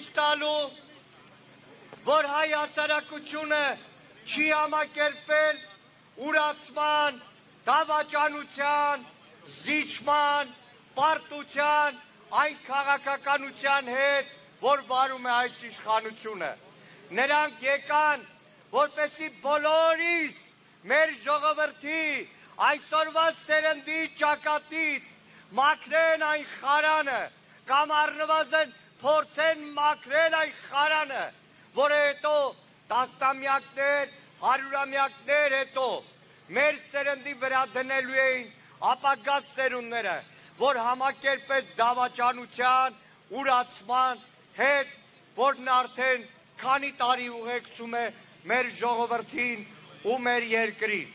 ցույց տալու, որ հայ հասարակությունը չի համակերպել ուրացման, դավաճանության, զիջման, պարտության, այն քաղաքականության հետ, որ վարում է այս իշխանությունը։ Նրանք եկան, որպեսզի բոլորիս մեր ժողովրդի այսօրվա սերնդի ճակատից մաքրեն այն խարանը, կամ առնվազն փորձեն մաքրել այն խարանը, որը հետո տասնամյակներ, հարյուրամյակներ հետո մեր սերնդի վրա դնելու էին ապագա սերունդները, որ համակերպեց դավաճանության, ուրացման հետ, որն արդեն քանի տարի ուղեկցում է մեր ժողովրդին ու մեր երկրին։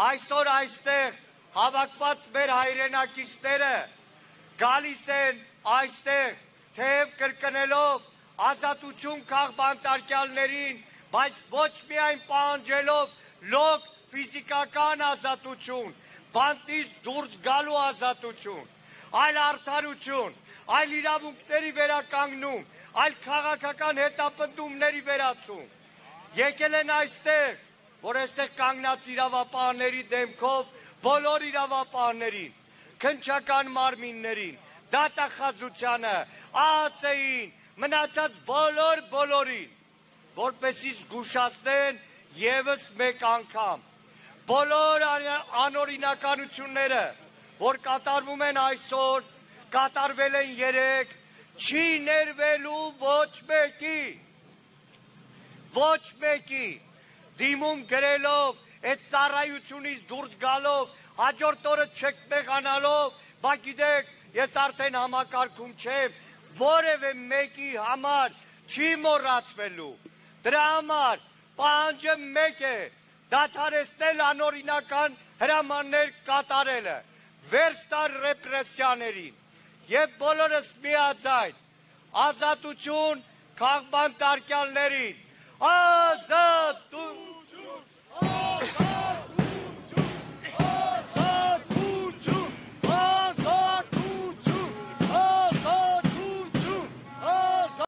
Այսօր այստեղ հավաքված մեր հայրենակիցները գալիս են այստեղ, թեև կրկնելով ազատություն քաղբանտարկյալներին, բայց ոչ միայն պահանջելով լոկ ֆիզիկական ազատություն, բանտից դուրս գալու ազատություն, այլ արդարություն, այլ իրավունքների վերականգնում, այլ քաղաքական հետապնդումների վերացում։ Եկել են այստեղ, որ այստեղ կանգնած իրավապահների դեմքով բոլոր իրավապահներին, քննչական մարմիններին, դատախազությանը, ԱԱՑ-ին, մնացած բոլորին, որպեսզի զգուշացնեն ևս մեկ անգամ բոլոր անօրինականությունները, որ կատարվում են այսօր, կատարվել են երեկ, չի ներվելու ոչ մեկի, դիմում գրելով, այդ ծառայությունից դուրս գալով, հաջորդ օրը չեկմեղանալով, բա գիտեք, ես արդեն համակարգում չեմ, որևէ մեկի համար չի մոռացվելու։ Դրա համար պահանջը մեկ է, դադարեցնել անօրինական հրամաններ կատարելը, վերջ տալ ռեպրեսիաներին եւ բոլորս միաձայն ազատություն քաղբանտարկյալներին, ազատություն